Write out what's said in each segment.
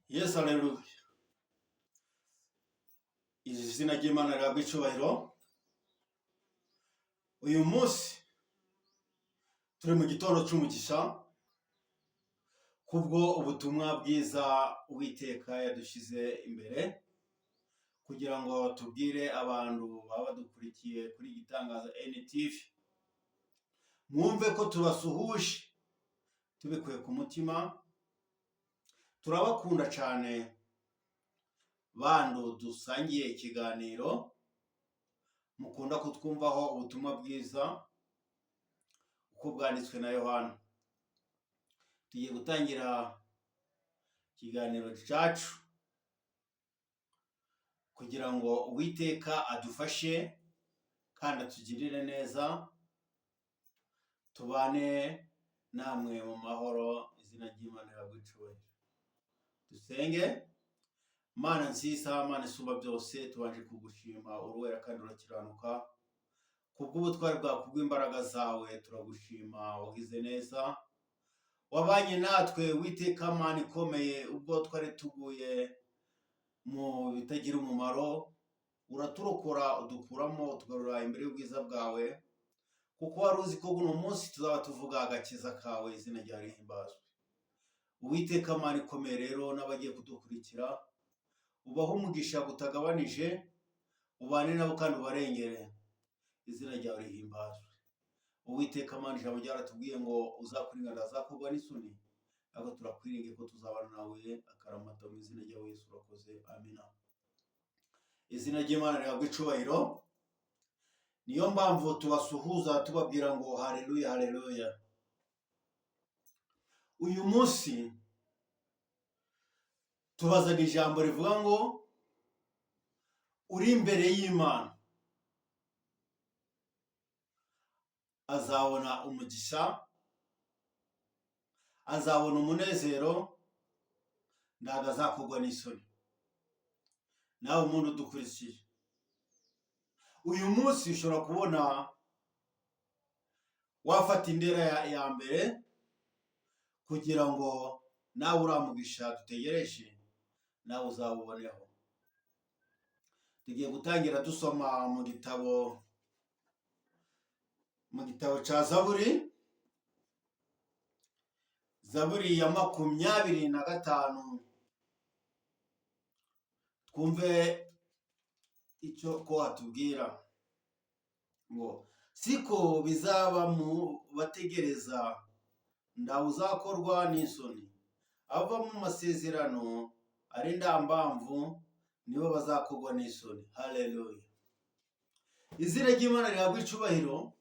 Yesu haleluya. Izina ry'Imana rihabwa icyubahiro. Uyu munsi turi mu gitondo cy'umugisha kubwo ubutumwa bwiza Uwiteka yadushyize imbere kugira ngo tubwire abantu baba badukurikiye kuri Gitangaza NTV, mwumve ko tubasuhuje tubikuye ku mutima. Turabakunda cyane bantu dusangiye ikiganiro, mukunda kutwumvaho ubutumwa bwiza uko bwanditswe na Yohana. Tugiye gutangira ikiganiro cyacu kugira ngo Uwiteka adufashe kandi atugirire neza, tubane namwe mu mahoro. Izina ry'Imana rihabwa icyubahiro. Dusenge. Mana nziza, Mana isumba byose, tubanje kugushima uruwera kandi urakiranuka kubw'ubutwari bwawe, kubw'imbaraga zawe turagushima. Wagize neza, wabanye natwe Uwiteka Mana ikomeye. Ubwo twari tuguye mu bitagira umumaro, uraturokora udukuramo utugarura imbere y'ubwiza bwawe, kuko wari uzi ko uno munsi tuzaba tuvuga agakiza kawe. Izina ryawe rihimbazwe. Uwiteka Mana ikomeye rero, n'abagiye kudukurikira ubaho umugisha utagabanije, ubane nabo kandi ubarengere. Izina ryawe rihimbazwe. Uwiteka Mana, ijambo ryaratubwiye ngo uzakuringanira azakorwa n'isoni, ariko turakwiringiye ko tuzabana nawe akaramata. Mu izina rya Yesu urakoze, amina. Izina ry'Imana rihabwa icyubahiro. Niyo mpamvu tubasuhuza tubabwira ngo haleluya, haleluya. Uyu munsi tubazana ijambo rivuga ngo uri imbere y'Imana azabona umugisha, azabona umunezero, ntabwo azakorwa n'isoni. Nawe umuntu udukurikiye uyu munsi ushobora kubona wafata indera ya mbere kugira ngo nawe uramugisha dutegereje nawe uzawuboneho. Tugiye gutangira dusoma mu gitabo cya Zaburi ya 25. Twumve icyo ko hatubwira ngo siko bizaba mu bategereza, ntawe uzakorwa n'isoni. Ava mu masezerano ari ndambamvu nibo bazakorwa n'isoni. Haleluya. Izina ry'Imana rihabwa icyubahiro.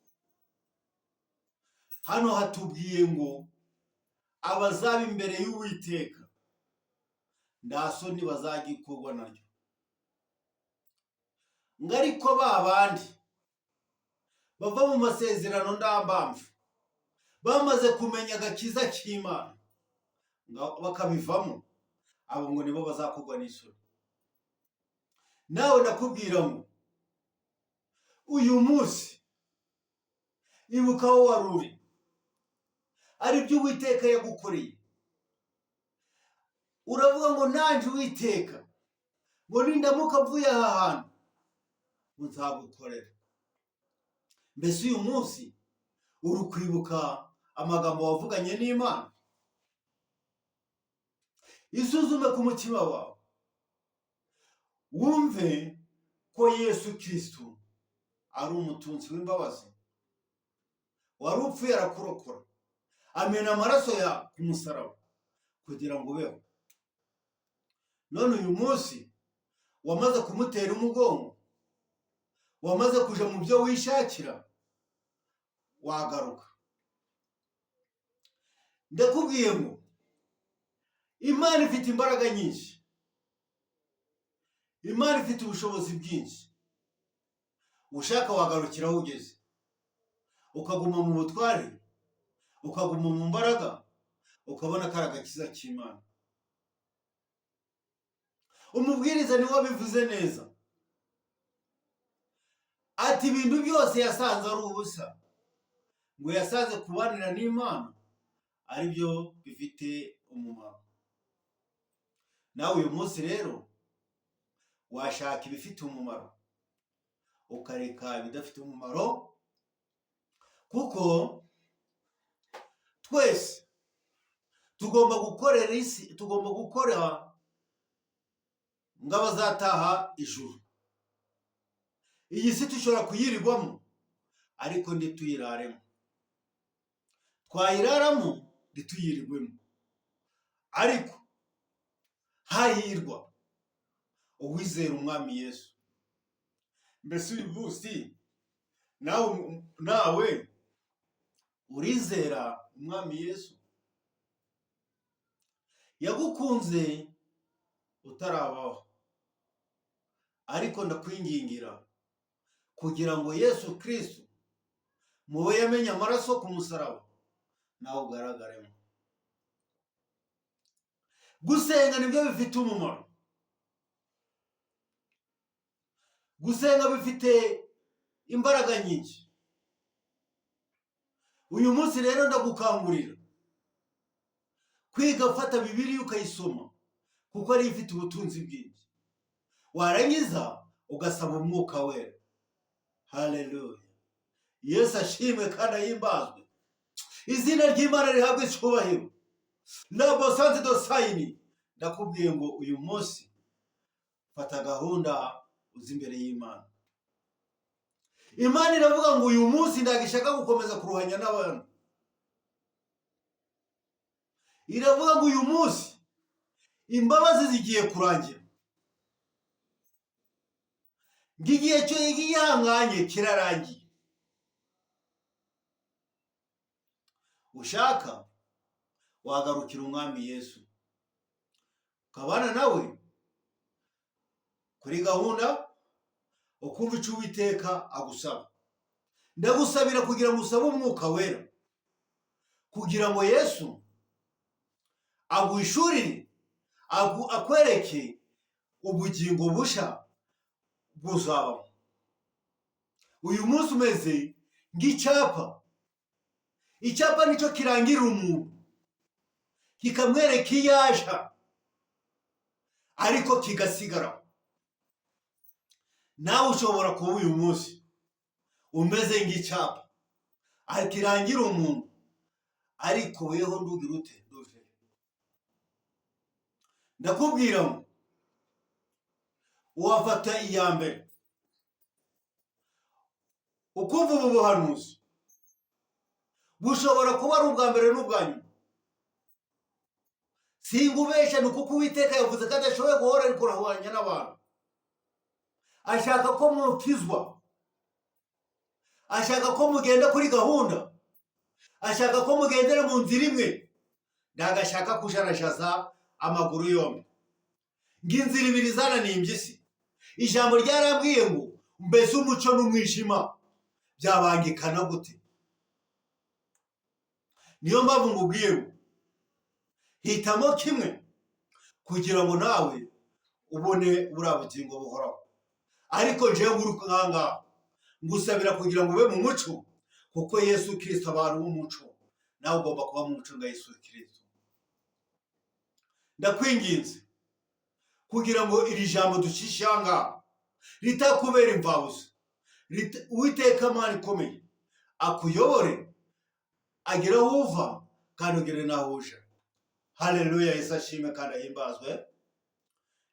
Hano hatubwiye ngo abazaba imbere y'Uwiteka nta soni bazagikorwa naryo. Ngo ariko ba bandi bava mu masezerano ndambamvu, bamaze kumenya agakiza k'Imana bakabivamo, abo ngo nibo bazakorwa n'isoni. Nawe ndakubwira ngo uyu munsi ibuka aho wari uri, ari byo Uwiteka yagukoreye. Uravuga ngo nanjye Uwiteka, ngo nindamuka mvuye aha hantu ngo nzagukorera. Mbese uyu munsi uri kwibuka amagambo wavuganye n'Imana? Isuzume ku mutima wawe, wumve ko Yesu Kristo ari umutunzi w'imbabazi. Wari upfuye arakurokora, amena amaraso ya ku musaraba kugira ngo ubeho. None uyu munsi wamaze kumutera umugongo, wamaze kuja mu byo wishakira, wagaruka. Ndakubwiye ngo Imana ifite imbaraga nyinshi, Imana ifite ubushobozi bwinshi. Ushaka wagarukira aho ugeze, ukaguma mu butware, ukaguma mu mbaraga, ukabona kari agakiza k'Imana. Umubwiriza niwe wabivuze neza, ati ibintu byose yasanze ari ubusa, ngo yasanze kubanira n'Imana ari byo bifite umumaro. nawe uyu munsi rero washaka ibifite umumaro ukareka ibidafite umumaro, kuko twese tugomba gukorera isi, tugomba gukora ng'abazataha ijuru. Iyi si dushobora kuyirirwamo ariko ntituyiraremo, twayiraramo ntituyirirwemo, ariko hahirwa uwizera umwami Yesu. Mbese uyu munsi nawe urizera umwami Yesu? Yagukunze utarabaho, ariko ndakwingingira kugira ngo Yesu Kristo muwe yamenye amaraso ku musaraba nawe ugaragaremo. Gusenga nibyo bifite umumaro, gusenga bifite imbaraga nyinshi. Uyu munsi rero ndagukangurira kwiga fata Bibiliya ukayisoma, kuko ari ifite ubutunzi bwinshi. Warangiza ugasaba umwuka wera. Haleluya! Yesu ashimwe kandi ahimbazwe. Izina ry'Imana rihabwe icyubahiro. Nabo sanze do sayini, ndakubwiye ngo uyu munsi fata gahunda uzi imbere y'Imana. Imana iravuga ngo uyu munsi ndagishaka gukomeza kuruhanya n'abantu. Iravuga ngo uyu munsi imbabazi zigiye kurangira, ngigiye cyo igihanganye kirarangiye. Ushaka wagarukira umwami Yesu ukabana nawe kuri gahunda, ukumva icyo Uwiteka agusaba. Ndagusabira kugira ngo usabe umwuka wera, kugira ngo Yesu aguhishurire, akwereke ubugingo busha buzabamo. Uyu munsi umeze nk'icyapa. Icyapa nicyo kirangira umuntu, kikamwereka iyo aja, ariko kigasigara. Nawe ushobora kuba uyu munsi umeze nk'icyapa kirangira umuntu, ariko weho ndugira ute? Nduje. Ndakubwira ngo wafata iya mbere ukumva ubu buhanuzi, bushobora kuba ari ubwa mbere n'ubwa nyuma. Singubesha, ni kuko Uwiteka yavuze ko adashoboye guhora ari kurahwanya n'abantu. Ashaka ko mukizwa, ashaka ko mugenda kuri gahunda, ashaka ko mugendera mu nzira imwe, ndagashaka kujarashaza amaguru yombi. Ng'inzira ibiri zananiye impyisi. Ijambo ryarambwiye ngo mbese umuco n'umwijima byabangikana gute? Niyo mpamvu ngubwiye ngo hitamo kimwe kugira ngo nawe ubone buriya bugingo buhoraho. Ariko jewe nguri nkanga ngusabira kugira ngo ube mu muco, kuko Yesu Kristo abantu b'umuco, nawe ugomba kuba mu muco nga Yesu Kristo. Ndakwinginze kugira ngo iri jambo dushishanga ritakubera imvabusa. Uwiteka Mana ikomeye akuyobore, agera aho uva kandi ugere n'aho uja. Haleluya! Yesu ashimwe kandi ahimbazwe.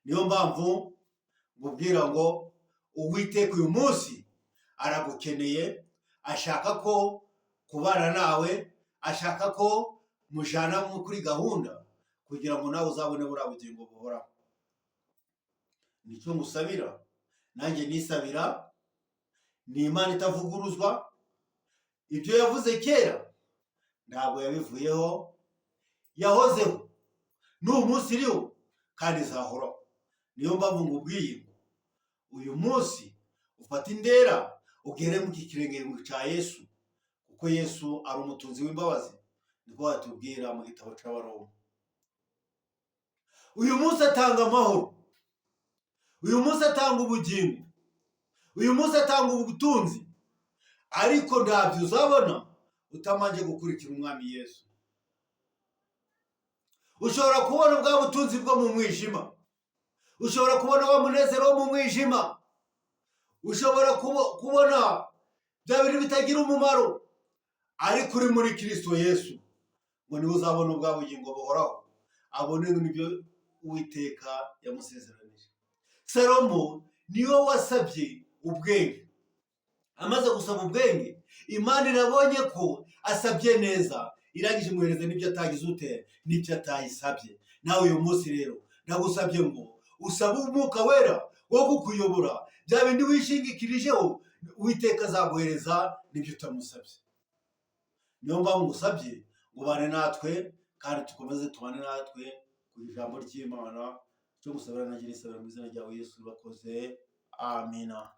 Niyo mpamvu ngubwira ngo Uwiteka uyu munsi aragukeneye, ashaka ko kubana nawe, ashaka ko mujana kuri gahunda, kugira ngo nawe uzabone buriya bugingo buhoraho. Nicyo ngusabira, nanjye nisabira. Ni Imana itavuguruzwa. Ibyo yavuze kera ntabwo yabivuyeho, yahozeho, n'uyu munsi iriho kandi izahoraho. Niyo mpamvu ngubwiye uyu munsi ufata indera ugere mu kirenge cya Yesu, kuko Yesu ari umutunzi w'imbabazi. Niko batubwira mu gitabo cy'Abaroma. Uyu munsi atanga amahoro, uyu munsi atanga ubugingo, uyu munsi atanga ubutunzi, ariko ntabyo uzabona utamanje gukurikira umwami Yesu. ushobora kubona bwa butunzi bwo mu mwijima, ushobora kubona wa munezero wo mu mwijima, ushobora kubona bya bintu bitagira umumaro, ariko uri muri Kristo Yesu ngo niwe uzabona ubwa bugingo buhoraho, abone n'ibyo Uwiteka yamusezeranije. Salomo niwe wasabye ubwenge. Amaze gusaba ubwenge, Imana irabonye ko asabye neza, irangije imwohereza n'ibyo atagize ute, n'ibyo atayisabye. Nawe uyu munsi rero ndagusabye ngo usabe umwuka wera wo kukuyobora, bya bindi wishingikirijeho Uwiteka azaguhereza n'ibyo utamusabye. Niyo mpamvu ngusabye ngo ubane natwe kandi tukomeze tubane natwe ku ijambo ry'Imana. Cyo gusabira nagira isabira mu izina ryawe Yesu, urakoze. Amina.